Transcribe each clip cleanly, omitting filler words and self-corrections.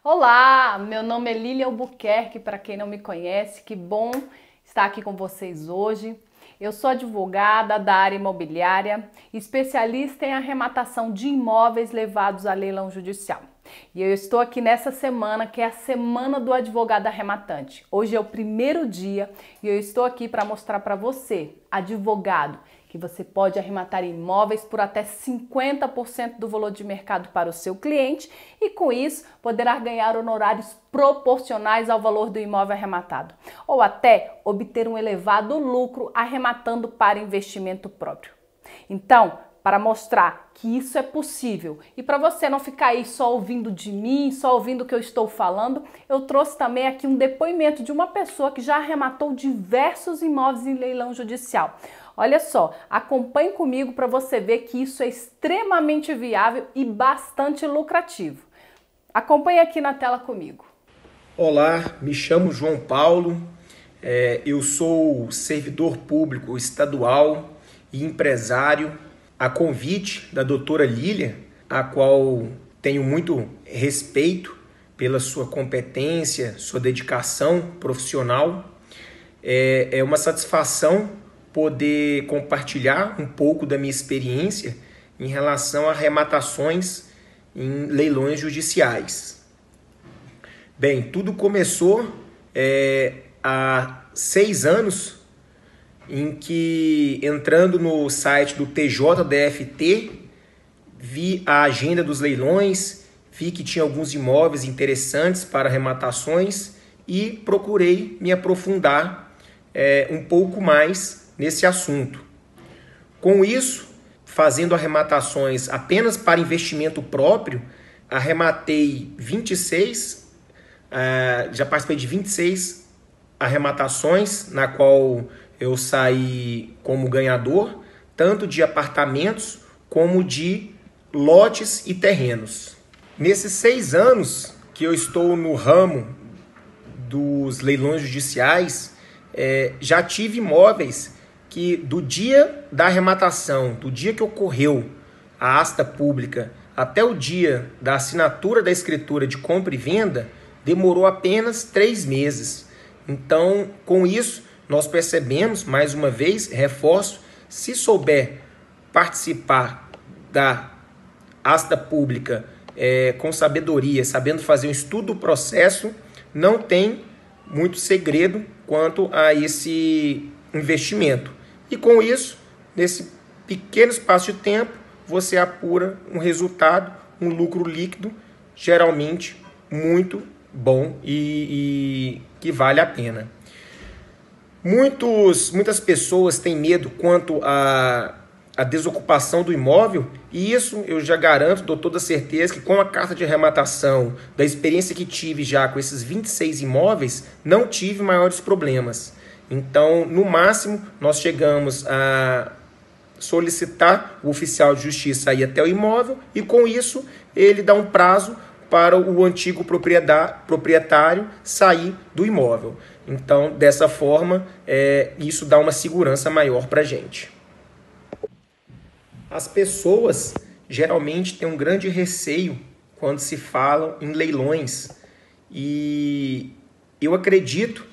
Olá, meu nome é Lília Albuquerque, para quem não me conhece, que bom estar aqui com vocês hoje. Eu sou advogada da área imobiliária, especialista em arrematação de imóveis levados a leilão judicial. E eu estou aqui nessa semana, que é a Semana do Advogado Arrematante. Hoje é o primeiro dia e eu estou aqui para mostrar para você, advogado, que você pode arrematar imóveis por até 50% do valor de mercado para o seu cliente e, com isso, poderá ganhar honorários proporcionais ao valor do imóvel arrematado, ou até obter um elevado lucro arrematando para investimento próprio. Então, para mostrar que isso é possível e para você não ficar aí só ouvindo de mim, só ouvindo o que eu estou falando, eu trouxe também aqui um depoimento de uma pessoa que já arrematou diversos imóveis em leilão judicial. Olha só, acompanhe comigo para você ver que isso é extremamente viável e bastante lucrativo. Acompanhe aqui na tela comigo. Olá, me chamo João Paulo, eu sou servidor público estadual e empresário. A convite da doutora Lília, a qual tenho muito respeito pela sua competência, sua dedicação profissional, é uma satisfação poder compartilhar um pouco da minha experiência em relação a arrematações em leilões judiciais. Bem, tudo começou há 6 anos, em que, entrando no site do TJDFT, vi a agenda dos leilões, vi que tinha alguns imóveis interessantes para arrematações e procurei me aprofundar um pouco mais nesse assunto. Com isso, fazendo arrematações apenas para investimento próprio, arrematei 26, já participei de 26 arrematações, na qual eu saí como ganhador, tanto de apartamentos como de lotes e terrenos. Nesses 6 anos que eu estou no ramo dos leilões judiciais, já tive imóveis que, do dia da arrematação, do dia que ocorreu a asta pública até o dia da assinatura da escritura de compra e venda, demorou apenas 3 meses. Então, com isso, nós percebemos, mais uma vez, reforço, se souber participar da asta pública com sabedoria, sabendo fazer um estudo do processo, não tem muito segredo quanto a esse investimento. E com isso, nesse pequeno espaço de tempo, você apura um resultado, um lucro líquido, geralmente muito bom e que vale a pena. Muitas pessoas têm medo quanto à desocupação do imóvel, e isso eu já garanto, dou toda certeza, que com a carta de arrematação, da experiência que tive já com esses 26 imóveis, não tive maiores problemas. Então, no máximo, nós chegamos a solicitar o oficial de justiça a ir até o imóvel, e com isso ele dá um prazo para o antigo proprietário sair do imóvel. Então, dessa forma, isso dá uma segurança maior para a gente. As pessoas geralmente têm um grande receio quando se falam em leilões. E eu acredito,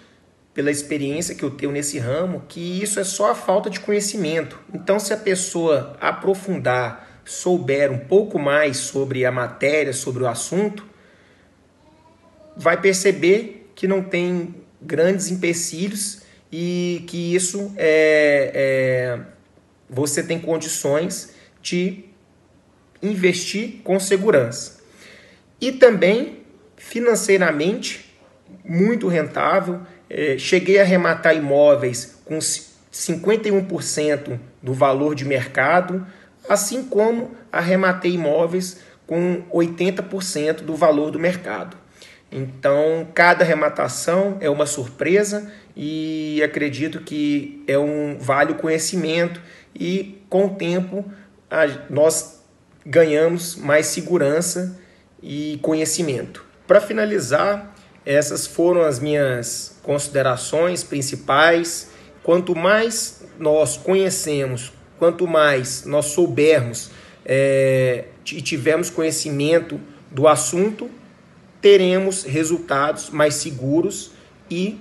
pela experiência que eu tenho nesse ramo, que isso é só a falta de conhecimento. Então, se a pessoa aprofundar, souber um pouco mais sobre a matéria, sobre o assunto, vai perceber que não tem grandes empecilhos e que isso você tem condições de investir com segurança. E também, financeiramente, muito rentável. Cheguei a arrematar imóveis com 51% do valor de mercado, assim como arrematei imóveis com 80% do valor do mercado. Então, cada arrematação é uma surpresa e acredito que vale o conhecimento, e com o tempo nós ganhamos mais segurança e conhecimento. Para finalizar, essas foram as minhas considerações principais. Quanto mais nós conhecemos, quanto mais nós soubermos e tivermos conhecimento do assunto, teremos resultados mais seguros e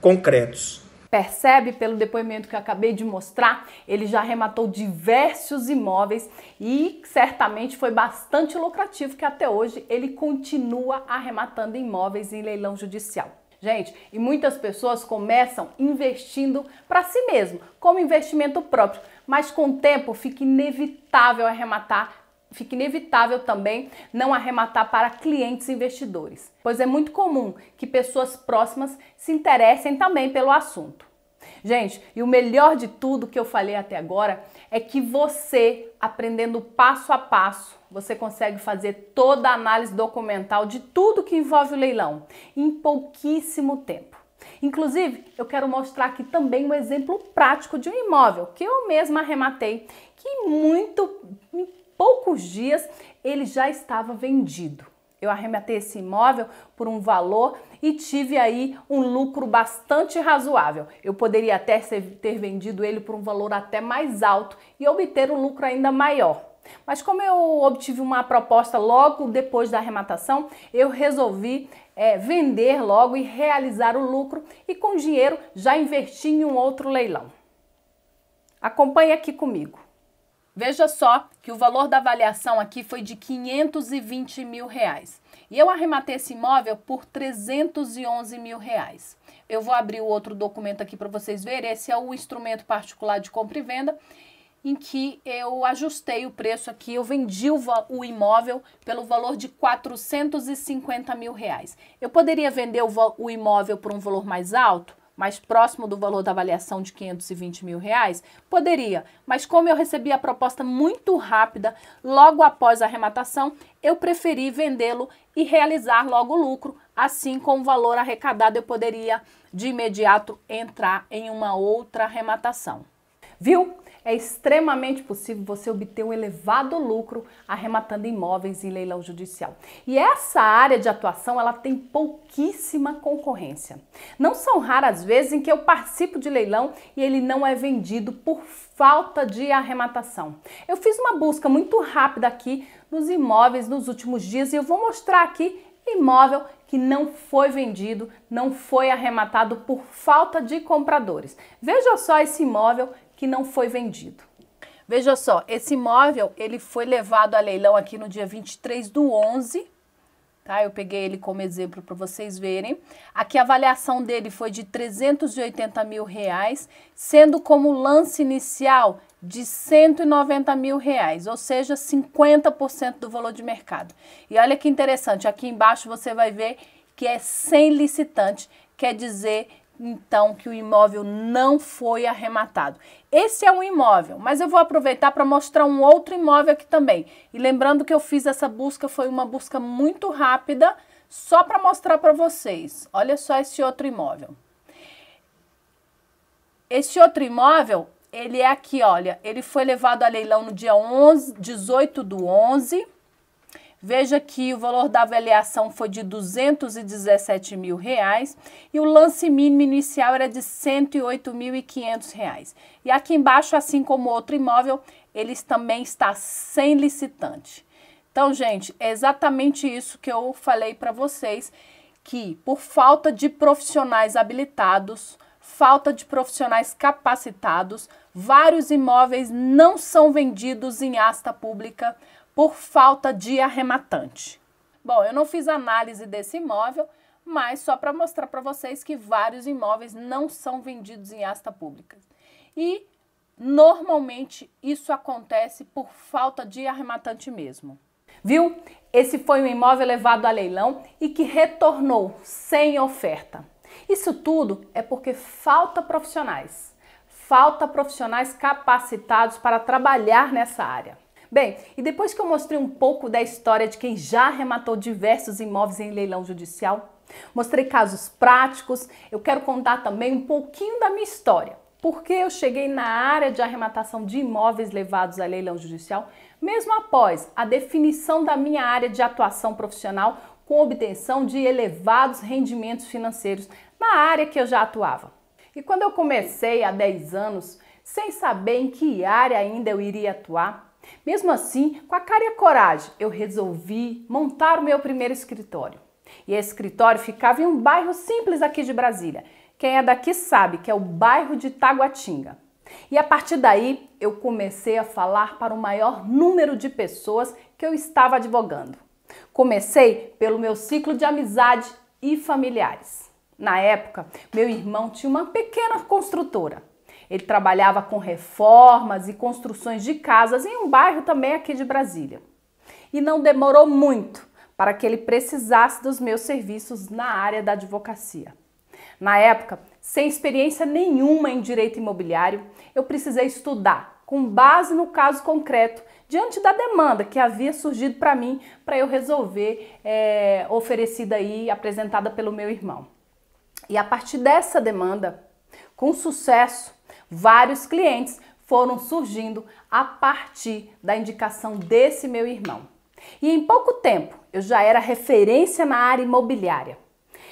concretos. Percebe pelo depoimento que eu acabei de mostrar? Ele já arrematou diversos imóveis e certamente foi bastante lucrativo, que até hoje ele continua arrematando imóveis em leilão judicial. Gente, e muitas pessoas começam investindo para si mesmo, como investimento próprio, mas com o tempo fica inevitável arrematar. Fica inevitável também não arrematar para clientes investidores, pois é muito comum que pessoas próximas se interessem também pelo assunto. Gente, e o melhor de tudo que eu falei até agora é que você, aprendendo passo a passo, você consegue fazer toda a análise documental de tudo que envolve o leilão em pouquíssimo tempo. Inclusive, eu quero mostrar aqui também um exemplo prático de um imóvel que eu mesma arrematei, que em poucos dias ele já estava vendido. Eu arrematei esse imóvel por um valor e tive aí um lucro bastante razoável. Eu poderia até ter vendido ele por um valor até mais alto e obter um lucro ainda maior. Mas como eu obtive uma proposta logo depois da arrematação, eu resolvi vender logo e realizar o lucro e com o dinheiro já investi em um outro leilão. Acompanhe aqui comigo. Veja só que o valor da avaliação aqui foi de R$520 mil. E eu arrematei esse imóvel por R$311 mil. Eu vou abrir o outro documento aqui para vocês verem. Esse é o instrumento particular de compra e venda, em que eu ajustei o preço aqui. Eu vendi o imóvel pelo valor de R$450 mil. Eu poderia vender o imóvel por um valor mais alto? Mais próximo do valor da avaliação de R$520 mil? Poderia, mas como eu recebi a proposta muito rápida, logo após a arrematação, eu preferi vendê-lo e realizar logo o lucro. Assim, com o valor arrecadado, eu poderia de imediato entrar em uma outra arrematação. Viu? É extremamente possível você obter um elevado lucro arrematando imóveis em leilão judicial. E essa área de atuação, ela tem pouquíssima concorrência. Não são raras vezes em que eu participo de leilão e ele não é vendido por falta de arrematação. Eu fiz uma busca muito rápida aqui nos imóveis nos últimos dias e eu vou mostrar aqui imóvel que não foi vendido, não foi arrematado por falta de compradores. Veja só esse imóvel que não foi vendido. Veja só, esse imóvel, ele foi levado a leilão aqui no dia 23/11, tá? Eu peguei ele como exemplo para vocês verem. Aqui a avaliação dele foi de R$380 mil, sendo como lance inicial de R$190 mil, ou seja, 50% do valor de mercado. E olha que interessante, aqui embaixo você vai ver que é sem licitante, quer dizer então que o imóvel não foi arrematado. Esse é um imóvel, mas eu vou aproveitar para mostrar um outro imóvel aqui também. E lembrando que eu fiz essa busca, foi uma busca muito rápida, só para mostrar para vocês. Olha só esse outro imóvel. Esse outro imóvel, ele é aqui, olha, ele foi levado a leilão no dia 18/11. Veja que o valor da avaliação foi de R$217 mil e o lance mínimo inicial era de R$108.500. E aqui embaixo, assim como outro imóvel, eles também está sem licitante. Então, gente, é exatamente isso que eu falei para vocês, que por falta de profissionais habilitados, falta de profissionais capacitados, vários imóveis não são vendidos em asta pública por falta de arrematante. Bom, eu não fiz análise desse imóvel, mas só para mostrar para vocês que vários imóveis não são vendidos em asta pública. E normalmente isso acontece por falta de arrematante mesmo. Viu? Esse foi um imóvel levado a leilão e que retornou sem oferta. Isso tudo é porque falta profissionais capacitados para trabalhar nessa área. Bem, e depois que eu mostrei um pouco da história de quem já arrematou diversos imóveis em leilão judicial, mostrei casos práticos, eu quero contar também um pouquinho da minha história. Porque eu cheguei na área de arrematação de imóveis levados a leilão judicial, mesmo após a definição da minha área de atuação profissional com obtenção de elevados rendimentos financeiros na área que eu já atuava. E quando eu comecei há 10 anos, sem saber em que área ainda eu iria atuar, mesmo assim, com a cara e a coragem, eu resolvi montar o meu primeiro escritório. E esse escritório ficava em um bairro simples aqui de Brasília. Quem é daqui sabe que é o bairro de Taguatinga. E a partir daí eu comecei a falar para o maior número de pessoas que eu estava advogando. Comecei pelo meu ciclo de amizade e familiares. Na época, meu irmão tinha uma pequena construtora. Ele trabalhava com reformas e construções de casas em um bairro também aqui de Brasília. E não demorou muito para que ele precisasse dos meus serviços na área da advocacia. Na época, sem experiência nenhuma em direito imobiliário, eu precisei estudar com base no caso concreto, diante da demanda que havia surgido para mim, para eu resolver, oferecida e apresentada pelo meu irmão. E a partir dessa demanda, com sucesso, vários clientes foram surgindo a partir da indicação desse meu irmão. E em pouco tempo, eu já era referência na área imobiliária.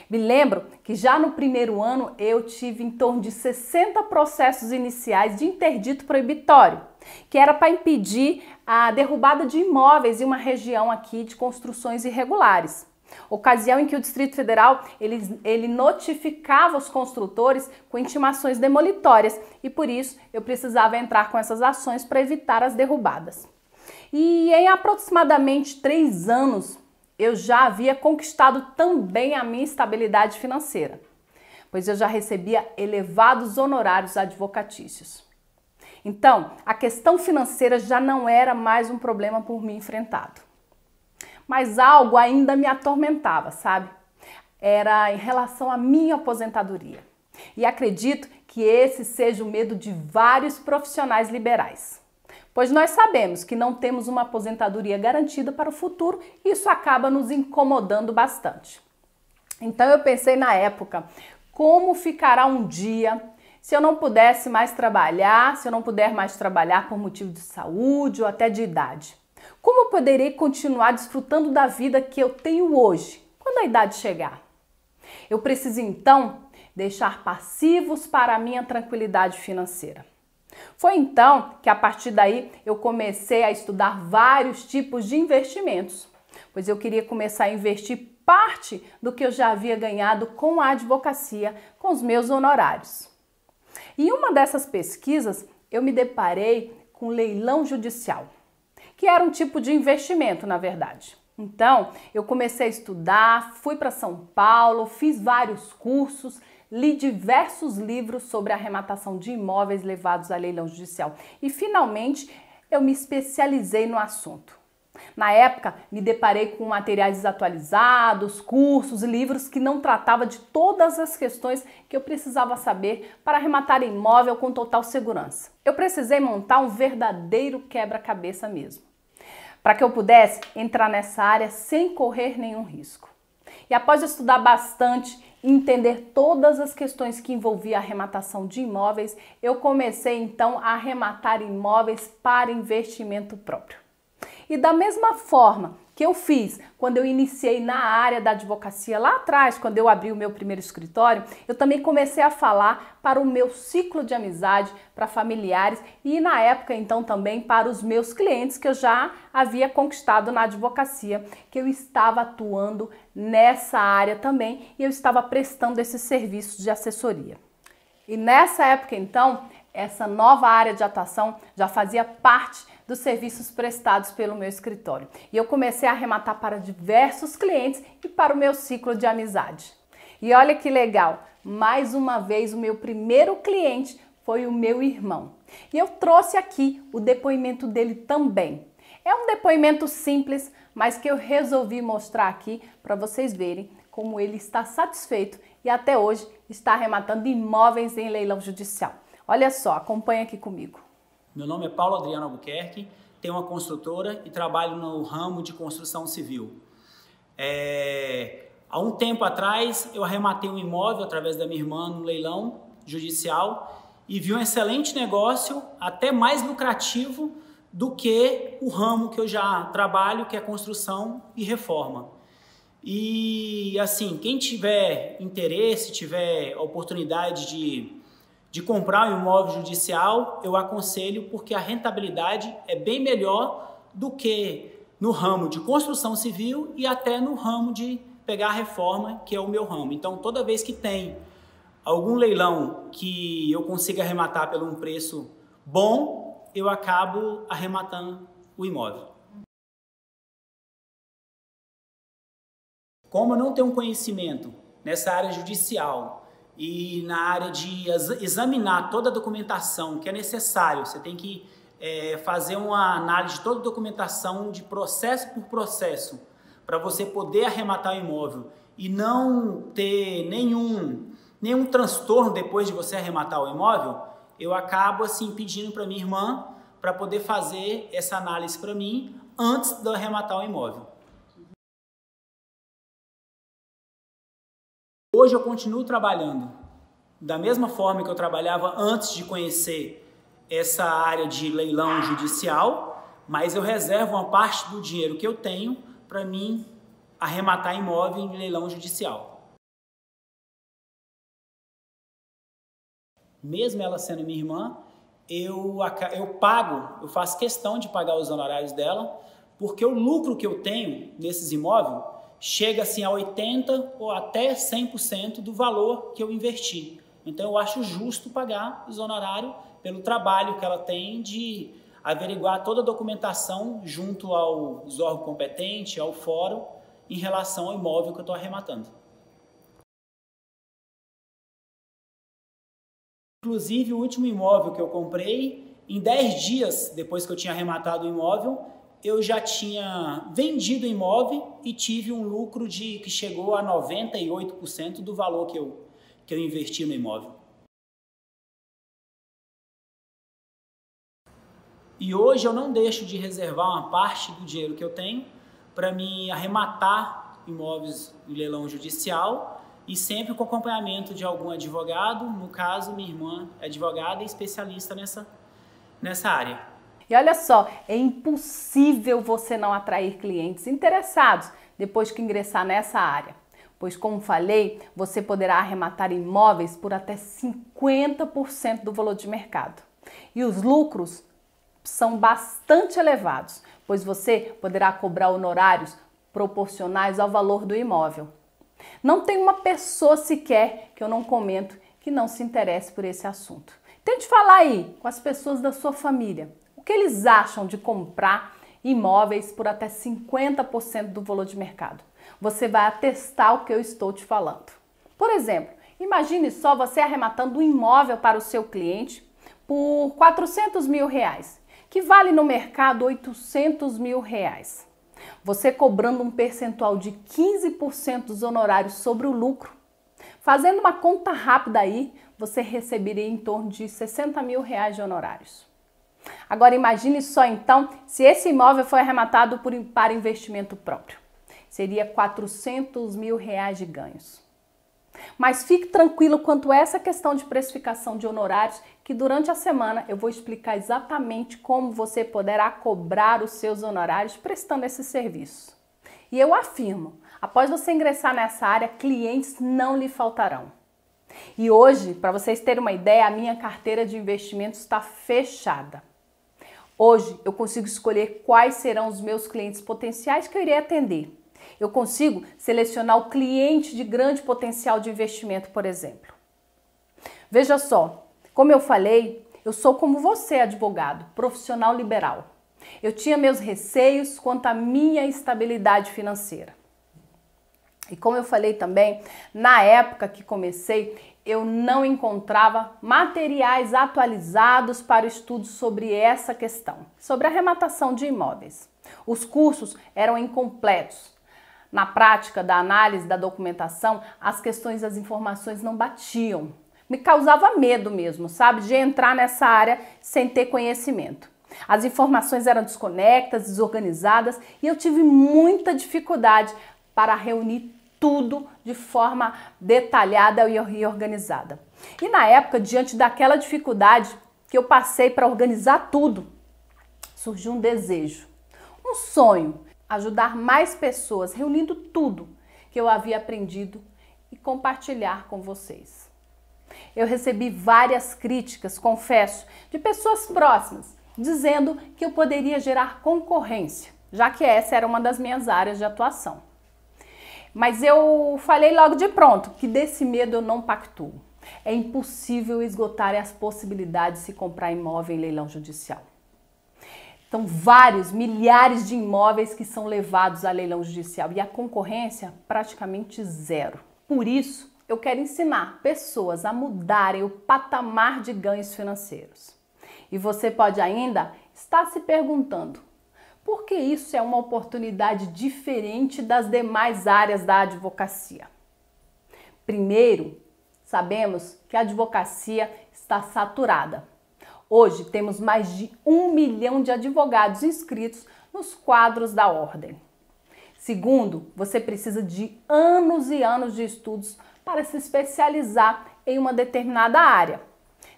Me lembro que já no primeiro ano eu tive em torno de 60 processos iniciais de interdito proibitório, que era para impedir a derrubada de imóveis em uma região aqui de construções irregulares. Ocasião em que o Distrito Federal ele notificava os construtores com intimações demolitórias e por isso eu precisava entrar com essas ações para evitar as derrubadas. E em aproximadamente 3 anos eu já havia conquistado também a minha estabilidade financeira, pois eu já recebia elevados honorários advocatícios. Então, a questão financeira já não era mais um problema por mim enfrentado. Mas algo ainda me atormentava, sabe? Era em relação à minha aposentadoria. E acredito que esse seja o medo de vários profissionais liberais. Pois nós sabemos que não temos uma aposentadoria garantida para o futuro e isso acaba nos incomodando bastante. Então eu pensei na época, como ficará um dia se eu não pudesse mais trabalhar, se eu não puder mais trabalhar por motivo de saúde ou até de idade? Como eu poderei continuar desfrutando da vida que eu tenho hoje, quando a idade chegar? Eu preciso então deixar passivos para a minha tranquilidade financeira. Foi então que a partir daí eu comecei a estudar vários tipos de investimentos, pois eu queria começar a investir parte do que eu já havia ganhado com a advocacia, com os meus honorários. E em uma dessas pesquisas eu me deparei com leilão judicial, que era um tipo de investimento, na verdade. Então, eu comecei a estudar, fui para São Paulo, fiz vários cursos, li diversos livros sobre a arrematação de imóveis levados a leilão judicial e, finalmente, eu me especializei no assunto. Na época, me deparei com materiais desatualizados, cursos, livros que não tratavam de todas as questões que eu precisava saber para arrematar imóvel com total segurança. Eu precisei montar um verdadeiro quebra-cabeça mesmo, para que eu pudesse entrar nessa área sem correr nenhum risco. E após estudar bastante e entender todas as questões que envolviam a arrematação de imóveis, eu comecei então a arrematar imóveis para investimento próprio. E da mesma forma que eu fiz quando eu iniciei na área da advocacia lá atrás, quando eu abri o meu primeiro escritório, eu também comecei a falar para o meu ciclo de amizade, para familiares e na época então também para os meus clientes que eu já havia conquistado na advocacia, que eu estava atuando nessa área também e eu estava prestando esses serviços de assessoria. E nessa época então, essa nova área de atuação já fazia parte dos serviços prestados pelo meu escritório. E eu comecei a arrematar para diversos clientes e para o meu ciclo de amizade. E olha que legal, mais uma vez o meu primeiro cliente foi o meu irmão. E eu trouxe aqui o depoimento dele também. É um depoimento simples, mas que eu resolvi mostrar aqui para vocês verem como ele está satisfeito e até hoje está arrematando imóveis em leilão judicial. Olha só, acompanha aqui comigo. Meu nome é Paulo Adriano Albuquerque, tenho uma construtora e trabalho no ramo de construção civil. Há um tempo atrás eu arrematei um imóvel através da minha irmã no leilão judicial e vi um excelente negócio, até mais lucrativo do que o ramo que eu já trabalho, que é construção e reforma. E assim, quem tiver interesse, tiver a oportunidade de comprar um imóvel judicial, eu aconselho porque a rentabilidade é bem melhor do que no ramo de construção civil e até no ramo de pegar a reforma, que é o meu ramo. Então, toda vez que tem algum leilão que eu consiga arrematar por um preço bom, eu acabo arrematando o imóvel. Como eu não tenho conhecimento nessa área judicial e na área de examinar toda a documentação que é necessário, você tem que fazer uma análise de toda a documentação de processo por processo para você poder arrematar o imóvel e não ter nenhum transtorno depois de você arrematar o imóvel, eu acabo assim pedindo para minha irmã para poder fazer essa análise para mim antes de eu arrematar o imóvel. Hoje eu continuo trabalhando da mesma forma que eu trabalhava antes de conhecer essa área de leilão judicial, mas eu reservo uma parte do dinheiro que eu tenho para mim arrematar imóvel em leilão judicial. Mesmo ela sendo minha irmã, eu faço questão de pagar os honorários dela, porque o lucro que eu tenho nesses imóveis chega assim a 80% ou até 100% do valor que eu investi. Então eu acho justo pagar os honorários pelo trabalho que ela tem de averiguar toda a documentação junto aos órgãos competentes, ao fórum, em relação ao imóvel que eu estou arrematando. Inclusive, o último imóvel que eu comprei, em 10 dias depois que eu tinha arrematado o imóvel, eu já tinha vendido o imóvel e tive um lucro que chegou a 98% do valor que eu investi no imóvel. E hoje eu não deixo de reservar uma parte do dinheiro que eu tenho para me arrematar imóveis em leilão judicial e sempre com acompanhamento de algum advogado. No caso, minha irmã é advogada e especialista nessa área. E olha só, é impossível você não atrair clientes interessados depois que ingressar nessa área. Pois, como falei, você poderá arrematar imóveis por até 50% do valor de mercado. E os lucros são bastante elevados, pois você poderá cobrar honorários proporcionais ao valor do imóvel. Não tem uma pessoa sequer que eu não comento que não se interesse por esse assunto. Tente falar aí com as pessoas da sua família. O que eles acham de comprar imóveis por até 50% do valor de mercado? Você vai atestar o que eu estou te falando. Por exemplo, imagine só você arrematando um imóvel para o seu cliente por R$400 mil, que vale no mercado R$800 mil. Você cobrando um percentual de 15% dos honorários sobre o lucro. Fazendo uma conta rápida aí, você receberia em torno de R$60 mil de honorários. Agora imagine só então se esse imóvel foi arrematado para investimento próprio. Seria R$400 mil de ganhos. Mas fique tranquilo quanto a essa questão de precificação de honorários, que durante a semana eu vou explicar exatamente como você poderá cobrar os seus honorários prestando esse serviço. E eu afirmo, após você ingressar nessa área, clientes não lhe faltarão. E hoje, para vocês terem uma ideia, a minha carteira de investimentos está fechada. Hoje eu consigo escolher quais serão os meus clientes potenciais que eu irei atender. Eu consigo selecionar o cliente de grande potencial de investimento, por exemplo. Veja só, como eu falei, eu sou como você, advogado, profissional liberal. Eu tinha meus receios quanto à minha estabilidade financeira. E como eu falei também, na época que comecei, eu não encontrava materiais atualizados para o estudo sobre essa questão, sobre a arrematação de imóveis. Os cursos eram incompletos. Na prática da análise da documentação, as questões das informações não batiam. Me causava medo mesmo, sabe, de entrar nessa área sem ter conhecimento. As informações eram desconectas, desorganizadas e eu tive muita dificuldade para reunir tudo de forma detalhada e organizada. E na época, diante daquela dificuldade que eu passei para organizar tudo, surgiu um desejo, um sonho, ajudar mais pessoas, reunindo tudo que eu havia aprendido e compartilhar com vocês. Eu recebi várias críticas, confesso, de pessoas próximas, dizendo que eu poderia gerar concorrência, já que essa era uma das minhas áreas de atuação. Mas eu falei logo de pronto que desse medo eu não pactuo. É impossível esgotar as possibilidades de se comprar imóvel em leilão judicial. Então, milhares de imóveis que são levados a leilão judicial e a concorrência praticamente zero. Por isso, eu quero ensinar pessoas a mudarem o patamar de ganhos financeiros. E você pode ainda estar se perguntando, por que isso é uma oportunidade diferente das demais áreas da advocacia? Primeiro, sabemos que a advocacia está saturada. Hoje temos mais de 1 milhão de advogados inscritos nos quadros da ordem. Segundo, você precisa de anos e anos de estudos para se especializar em uma determinada área,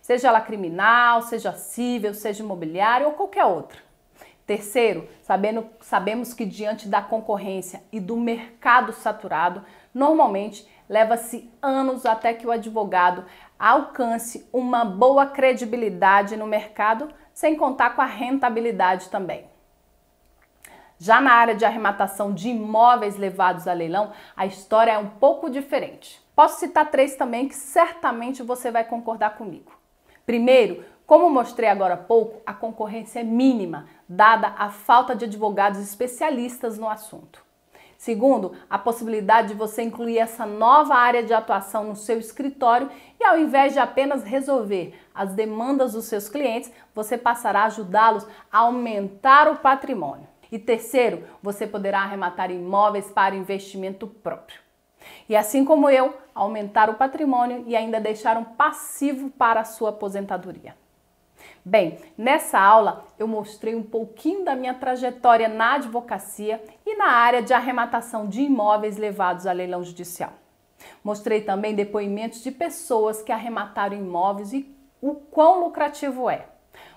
seja ela criminal, seja civil, seja imobiliária ou qualquer outra. Terceiro, sabemos que diante da concorrência e do mercado saturado, normalmente leva-se anos até que o advogado alcance uma boa credibilidade no mercado, sem contar com a rentabilidade também. Já na área de arrematação de imóveis levados a leilão, a história é um pouco diferente. Posso citar 3 também que certamente você vai concordar comigo. Primeiro, como mostrei agora há pouco, a concorrência é mínima, dada a falta de advogados especialistas no assunto. Segundo, a possibilidade de você incluir essa nova área de atuação no seu escritório e ao invés de apenas resolver as demandas dos seus clientes, você passará a ajudá-los a aumentar o patrimônio. E terceiro, você poderá arrematar imóveis para investimento próprio. E assim como eu, aumentar o patrimônio e ainda deixar um passivo para a sua aposentadoria. Bem, nessa aula eu mostrei um pouquinho da minha trajetória na advocacia e na área de arrematação de imóveis levados a leilão judicial. Mostrei também depoimentos de pessoas que arremataram imóveis e o quão lucrativo é.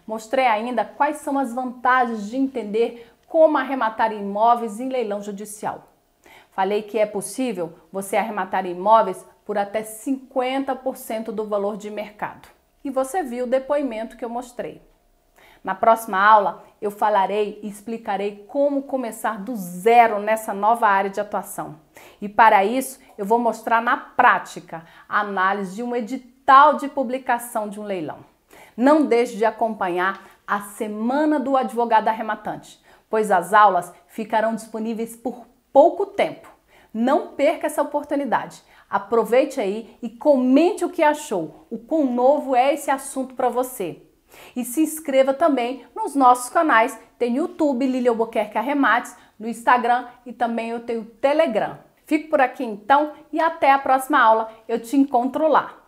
Mostrei ainda quais são as vantagens de entender como arrematar imóveis em leilão judicial. Falei que é possível você arrematar imóveis por até 50% do valor de mercado. E você viu o depoimento que eu mostrei. Na próxima aula, eu falarei e explicarei como começar do zero nessa nova área de atuação. E para isso, eu vou mostrar na prática a análise de um edital de publicação de um leilão. Não deixe de acompanhar a Semana do Advogado Arrematante, pois as aulas ficarão disponíveis por pouco tempo. Não perca essa oportunidade. Aproveite aí e comente o que achou, o quão novo é esse assunto para você. E se inscreva também nos nossos canais, tem YouTube, Lilia Albuquerque Arremates, no Instagram e também eu tenho o Telegram. Fico por aqui então e até a próxima aula, eu te encontro lá.